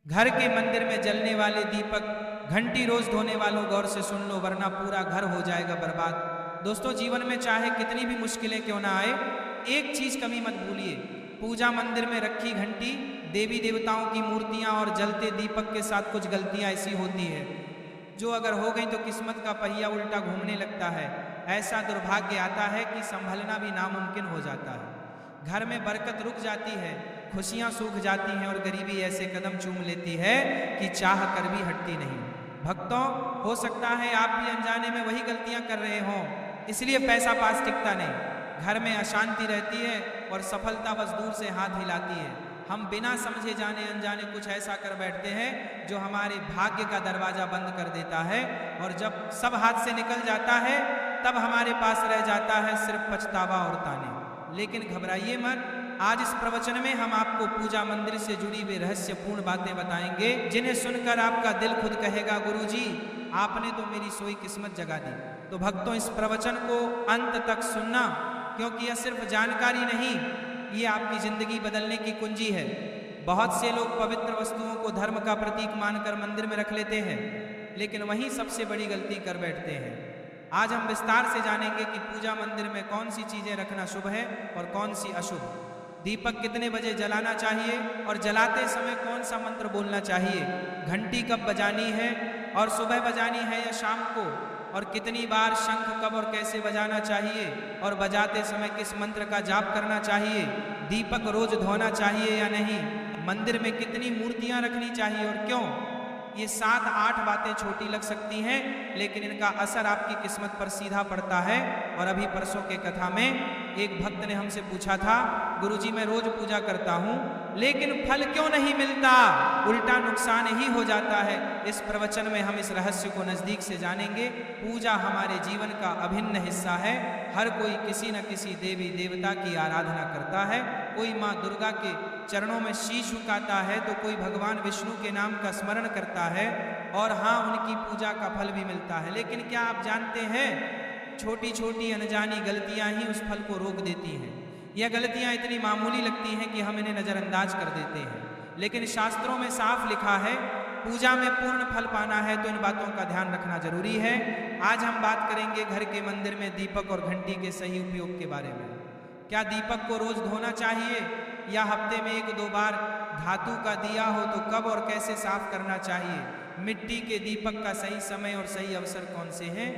घर के मंदिर में जलने वाले दीपक, घंटी रोज धोने वालों गौर से सुन लो, वरना पूरा घर हो जाएगा बर्बाद। दोस्तों, जीवन में चाहे कितनी भी मुश्किलें क्यों ना आए, एक चीज कमी मत भूलिए, पूजा मंदिर में रखी घंटी, देवी देवताओं की मूर्तियां और जलते दीपक के साथ कुछ गलतियां ऐसी होती है जो अगर हो गई तो किस्मत का पहिया उल्टा घूमने लगता है। ऐसा दुर्भाग्य आता है कि संभलना भी नामुमकिन हो जाता है। घर में बरकत रुक जाती है, खुशियां सूख जाती हैं और गरीबी ऐसे कदम चूम लेती है कि चाह कर भी हटती नहीं। भक्तों, हो सकता है आप भी अनजाने में वही गलतियां कर रहे हों, इसलिए पैसा पास टिकता नहीं, घर में अशांति रहती है और सफलता बस दूर से हाथ हिलाती है। हम बिना समझे जाने अनजाने कुछ ऐसा कर बैठते हैं जो हमारे भाग्य का दरवाजा बंद कर देता है, और जब सब हाथ से निकल जाता है तब हमारे पास रह जाता है सिर्फ पछतावा और ताने। लेकिन घबराइए मत, आज इस प्रवचन में हम आपको पूजा मंदिर से जुड़ी हुई रहस्यपूर्ण बातें बताएंगे, जिन्हें सुनकर आपका दिल खुद कहेगा, गुरुजी आपने तो मेरी सोई किस्मत जगा दी। तो भक्तों, इस प्रवचन को अंत तक सुनना, क्योंकि यह सिर्फ जानकारी नहीं, ये आपकी जिंदगी बदलने की कुंजी है। बहुत से लोग पवित्र वस्तुओं को धर्म का प्रतीक मानकर मंदिर में रख लेते हैं, लेकिन वहीं सबसे बड़ी गलती कर बैठते हैं। आज हम विस्तार से जानेंगे कि पूजा मंदिर में कौन सी चीजें रखना शुभ है और कौन सी अशुभ, दीपक कितने बजे जलाना चाहिए और जलाते समय कौन सा मंत्र बोलना चाहिए, घंटी कब बजानी है और सुबह बजानी है या शाम को, और कितनी बार शंख कब और कैसे बजाना चाहिए और बजाते समय किस मंत्र का जाप करना चाहिए, दीपक रोज धोना चाहिए या नहीं, मंदिर में कितनी मूर्तियां रखनी चाहिए और क्यों। ये 7-8 बातें छोटी लग सकती हैं, लेकिन इनका असर आपकी किस्मत पर सीधा पड़ता है। और अभी परसों के कथा में एक भक्त ने हमसे पूछा था, गुरुजी मैं रोज पूजा करता हूँ लेकिन फल क्यों नहीं मिलता, उल्टा नुकसान ही हो जाता है। इस प्रवचन में हम इस रहस्य को नजदीक से जानेंगे। पूजा हमारे जीवन का अभिन्न हिस्सा है। हर कोई किसी न किसी देवी देवता की आराधना करता है, कोई माँ दुर्गा के चरणों में शीश झुकाता है तो कोई भगवान विष्णु के नाम का स्मरण करता है, और हाँ, उनकी पूजा का फल भी मिलता है। लेकिन क्या आप जानते हैं, छोटी छोटी अनजानी गलतियां ही उस फल को रोक देती हैं। यह गलतियां इतनी मामूली लगती हैं कि हम इन्हें नज़रअंदाज कर देते हैं, लेकिन शास्त्रों में साफ लिखा है, पूजा में पूर्ण फल पाना है तो इन बातों का ध्यान रखना जरूरी है। आज हम बात करेंगे घर के मंदिर में दीपक और घंटी के सही उपयोग के बारे में। क्या दीपक को रोज धोना चाहिए या हफ्ते में 1-2 बार? धातु का दिया हो तो कब और कैसे साफ करना चाहिए? मिट्टी के दीपक का सही समय और सही अवसर कौन से हैं?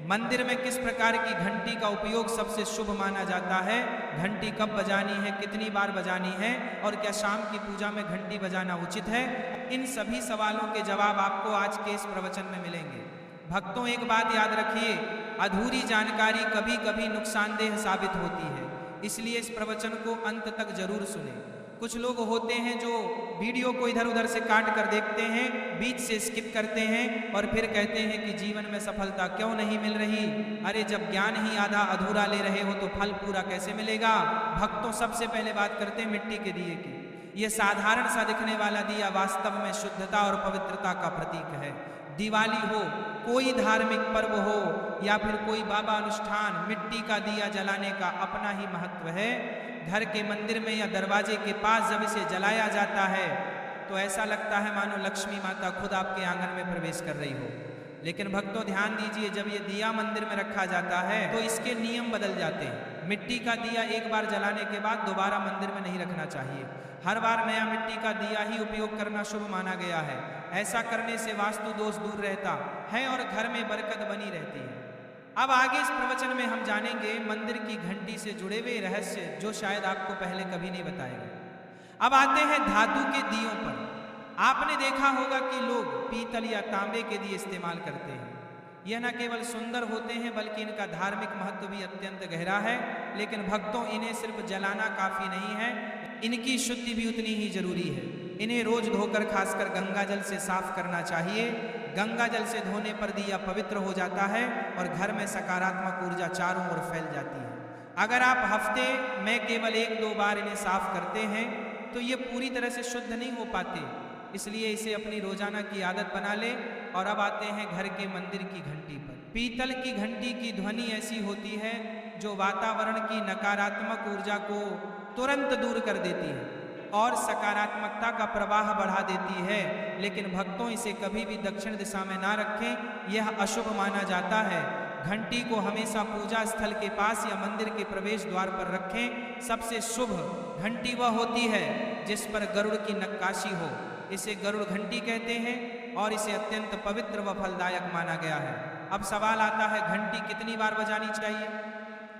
मंदिर में किस प्रकार की घंटी का उपयोग सबसे शुभ माना जाता है? घंटी कब बजानी है, कितनी बार बजानी है, और क्या शाम की पूजा में घंटी बजाना उचित है? इन सभी सवालों के जवाब आपको आज के इस प्रवचन में मिलेंगे। भक्तों, एक बात याद रखिए, अधूरी जानकारी कभी कभी नुकसानदेह साबित होती है, इसलिए इस प्रवचन को अंत तक जरूर सुने। कुछ लोग होते हैं जो वीडियो को इधर उधर से काट कर देखते हैं, बीच से स्किप करते हैं और फिर कहते हैं कि जीवन में सफलता क्यों नहीं मिल रही। अरे, जब ज्ञान ही आधा अधूरा ले रहे हो तो फल पूरा कैसे मिलेगा? भक्तों, सबसे पहले बात करते हैं मिट्टी के दिए की। यह साधारण सा दिखने वाला दिया वास्तव में शुद्धता और पवित्रता का प्रतीक है। दिवाली हो, कोई धार्मिक पर्व हो या फिर कोई बाबा अनुष्ठान, मिट्टी का दिया जलाने का अपना ही महत्व है। घर के मंदिर में या दरवाजे के पास जब इसे जलाया जाता है तो ऐसा लगता है मानो लक्ष्मी माता खुद आपके आंगन में प्रवेश कर रही हो। लेकिन भक्तों, ध्यान दीजिए, जब ये दिया मंदिर में रखा जाता है तो इसके नियम बदल जाते हैं। मिट्टी का दिया एक बार जलाने के बाद दोबारा मंदिर में नहीं रखना चाहिए। हर बार नया मिट्टी का दिया ही उपयोग करना शुभ माना गया है। ऐसा करने से वास्तु दोष दूर रहता है और घर में बरकत बनी रहती है। अब आगे इस प्रवचन में हम जानेंगे मंदिर की घंटी से जुड़े हुए रहस्य, जो शायद आपको पहले कभी नहीं बताए गए। अब आते हैं धातु के दियों पर। आपने देखा होगा कि लोग पीतल या तांबे के दिए इस्तेमाल करते हैं। यह न केवल सुंदर होते हैं बल्कि इनका धार्मिक महत्व भी अत्यंत गहरा है। लेकिन भक्तों, इन्हें सिर्फ जलाना काफी नहीं है, इनकी शुद्धि भी उतनी ही जरूरी है। इन्हें रोज धोकर खासकर गंगा जल से साफ करना चाहिए। गंगा जल से धोने पर दिया पवित्र हो जाता है और घर में सकारात्मक ऊर्जा चारों ओर फैल जाती है। अगर आप हफ्ते में केवल 1-2 बार इन्हें साफ करते हैं तो ये पूरी तरह से शुद्ध नहीं हो पाते, इसलिए इसे अपनी रोजाना की आदत बना ले। और अब आते हैं घर के मंदिर की घंटी पर। पीतल की घंटी की ध्वनि ऐसी होती है जो वातावरण की नकारात्मक ऊर्जा को तुरंत दूर कर देती है। और सकारात्मकता का प्रवाह बढ़ा देती है। लेकिन भक्तों इसे कभी भी दक्षिण दिशा में ना रखें, यह अशुभ माना जाता है। घंटी को हमेशा पूजा स्थल के पास या मंदिर के प्रवेश द्वार पर रखें। सबसे शुभ घंटी वह होती है जिस पर गरुड़ की नक्काशी हो, इसे गरुड़ घंटी कहते हैं और इसे अत्यंत पवित्र व फलदायक माना गया है। अब सवाल आता है, घंटी कितनी बार बजानी चाहिए?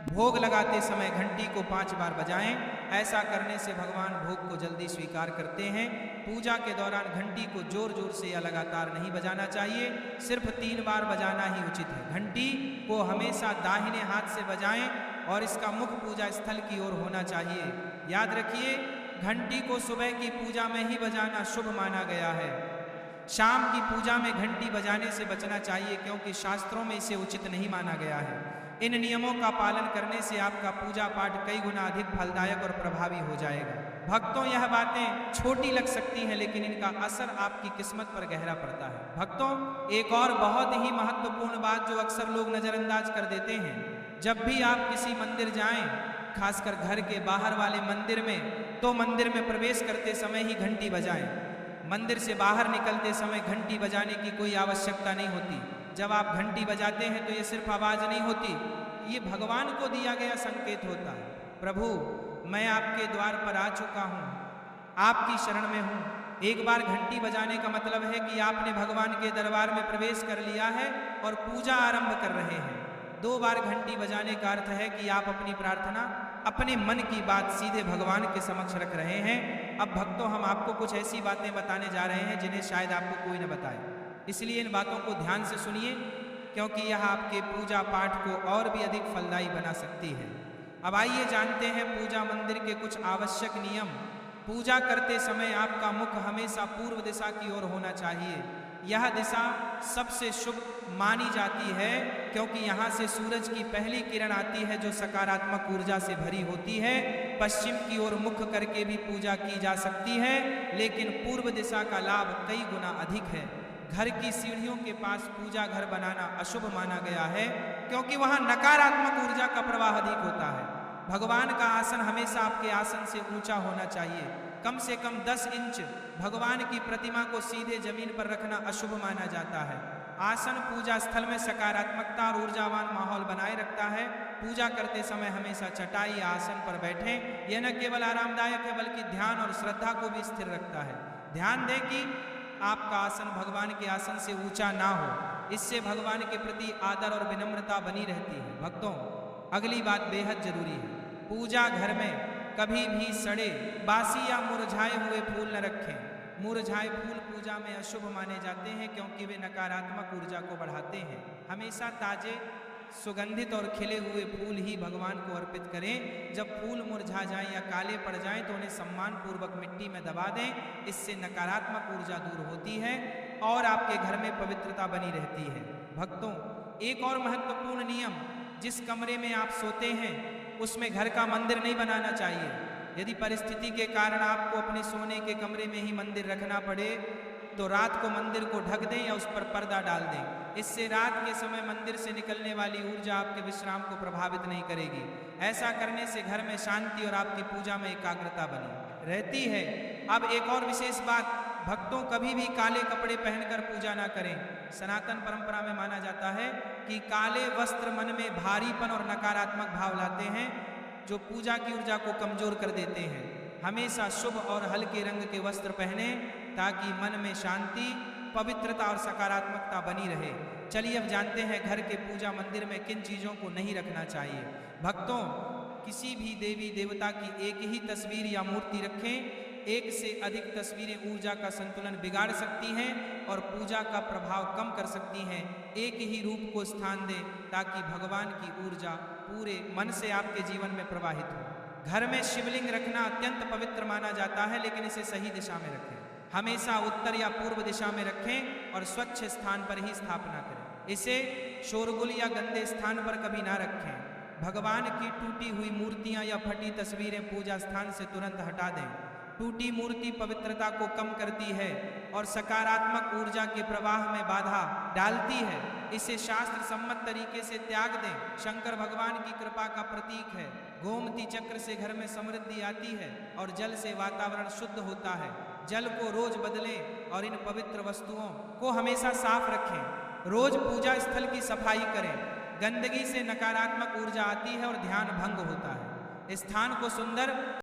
भोग लगाते समय घंटी को 5 बार बजाएं। ऐसा करने से भगवान भोग को जल्दी स्वीकार करते हैं। पूजा के दौरान घंटी को जोर जोर से या लगातार नहीं बजाना चाहिए, सिर्फ 3 बार बजाना ही उचित है। घंटी को हमेशा दाहिने हाथ से बजाएं और इसका मुख पूजा स्थल की ओर होना चाहिए। याद रखिए, घंटी को सुबह की पूजा में ही बजाना शुभ माना गया है। शाम की पूजा में घंटी बजाने से बचना चाहिए, क्योंकि शास्त्रों में इसे उचित नहीं माना गया है। इन नियमों का पालन करने से आपका पूजा पाठ कई गुना अधिक फलदायक और प्रभावी हो जाएगा। भक्तों, यह बातें छोटी लग सकती हैं, लेकिन इनका असर आपकी किस्मत पर गहरा पड़ता है। भक्तों, एक और बहुत ही महत्वपूर्ण बात जो अक्सर लोग नजरअंदाज कर देते हैं, जब भी आप किसी मंदिर जाएं, खासकर घर के बाहर वाले मंदिर में, तो मंदिर में प्रवेश करते समय ही घंटी बजाएं। मंदिर से बाहर निकलते समय घंटी बजाने की कोई आवश्यकता नहीं होती। जब आप घंटी बजाते हैं तो ये सिर्फ आवाज नहीं होती, ये भगवान को दिया गया संकेत होता है। प्रभु, मैं आपके द्वार पर आ चुका हूँ, आपकी शरण में हूँ। एक बार घंटी बजाने का मतलब है कि आपने भगवान के दरबार में प्रवेश कर लिया है और पूजा आरंभ कर रहे हैं। 2 बार घंटी बजाने का अर्थ है कि आप अपनी प्रार्थना, अपने मन की बात सीधे भगवान के समक्ष रख रहे हैं। अब भक्तों, हम आपको कुछ ऐसी बातें बताने जा रहे हैं जिन्हें शायद आपको कोई न बताए, इसलिए इन बातों को ध्यान से सुनिए, क्योंकि यह आपके पूजा पाठ को और भी अधिक फलदायी बना सकती है। अब आइए जानते हैं पूजा मंदिर के कुछ आवश्यक नियम। पूजा करते समय आपका मुख हमेशा पूर्व दिशा की ओर होना चाहिए। यह दिशा सबसे शुभ मानी जाती है, क्योंकि यहाँ से सूरज की पहली किरण आती है जो सकारात्मक ऊर्जा से भरी होती है। पश्चिम की ओर मुख करके भी पूजा की जा सकती है, लेकिन पूर्व दिशा का लाभ कई गुना अधिक है। घर की सीढ़ियों के पास पूजा घर बनाना अशुभ माना गया है, क्योंकि वहां नकारात्मक ऊर्जा का प्रवाह अधिक होता है। भगवान का आसन हमेशा आपके आसन से ऊंचा होना चाहिए। कम से कम 10 इंच भगवान की प्रतिमा को सीधे जमीन पर रखना अशुभ माना जाता है। आसन पूजा स्थल में सकारात्मकता और ऊर्जावान माहौल बनाए रखता है। पूजा करते समय हमेशा चटाई या आसन पर बैठें। यह न केवल आरामदायक है, बल्कि ध्यान और श्रद्धा को भी स्थिर रखता है। ध्यान दें कि आपका आसन भगवान के आसन से ऊंचा ना हो, इससे भगवान के प्रति आदर और विनम्रता बनी रहती है। भक्तों, अगली बात बेहद जरूरी है। पूजा घर में कभी भी सड़े, बासी या मुरझाए हुए फूल न रखें। मुरझाए फूल पूजा में अशुभ माने जाते हैं, क्योंकि वे नकारात्मक ऊर्जा को बढ़ाते हैं। हमेशा ताजे, सुगंधित और खिले हुए फूल ही भगवान को अर्पित करें। जब फूल मुरझा जाएं या काले पड़ जाएं तो उन्हें सम्मान पूर्वक मिट्टी में दबा दें। इससे नकारात्मक ऊर्जा दूर होती है और आपके घर में पवित्रता बनी रहती है। भक्तों, एक और महत्वपूर्ण नियम, जिस कमरे में आप सोते हैं उसमें घर का मंदिर नहीं बनाना चाहिए। यदि परिस्थिति के कारण आपको अपने सोने के कमरे में ही मंदिर रखना पड़े तो रात को मंदिर को ढक दें या उस पर पर्दा डाल दें। इससे रात के समय मंदिर से निकलने वाली ऊर्जा आपके विश्राम को प्रभावित नहीं करेगी। ऐसा करने से घर में शांति और आपकी पूजा में एकाग्रता बनी रहती है। अब एक और विशेष बात, भक्तों, कभी भी काले कपड़े पहनकर पूजा ना करें। सनातन परंपरा में माना जाता है कि काले वस्त्र मन में भारीपन और नकारात्मक भाव लाते हैं, जो पूजा की ऊर्जा को कमजोर कर देते हैं। हमेशा शुभ और हल्के रंग के वस्त्र पहने ताकि मन में शांति, पवित्रता और सकारात्मकता बनी रहे। चलिए अब जानते हैं घर के पूजा मंदिर में किन चीज़ों को नहीं रखना चाहिए। भक्तों, किसी भी देवी देवता की एक ही तस्वीर या मूर्ति रखें। एक से अधिक तस्वीरें ऊर्जा का संतुलन बिगाड़ सकती हैं और पूजा का प्रभाव कम कर सकती हैं। एक ही रूप को स्थान दें ताकि भगवान की ऊर्जा पूरे मन से आपके जीवन में प्रवाहित हो। घर में शिवलिंग रखना अत्यंत पवित्र माना जाता है, लेकिन इसे सही दिशा में रखें। हमेशा उत्तर या पूर्व दिशा में रखें और स्वच्छ स्थान पर ही स्थापना करें। इसे शोरगुल या गंदे स्थान पर कभी ना रखें। भगवान की टूटी हुई मूर्तियां या फटी तस्वीरें पूजा स्थान से तुरंत हटा दें। टूटी मूर्ति पवित्रता को कम करती है और सकारात्मक ऊर्जा के प्रवाह में बाधा डालती है। इसे शास्त्र सम्मत तरीके से त्याग दें। शंकर भगवान की कृपा का प्रतीक है। गोमती चक्र से घर में समृद्धि आती है और जल से वातावरण शुद्ध होता है। जल को रोज बदलें और इन पवित्र वस्तुओं को हमेशा साफ रखें। रोज पूजा स्थल की सफाई करें। गंदगी से नकारात्मक ऊर्जा आती है और ध्यान भंग होता है। स्थान को सुंदर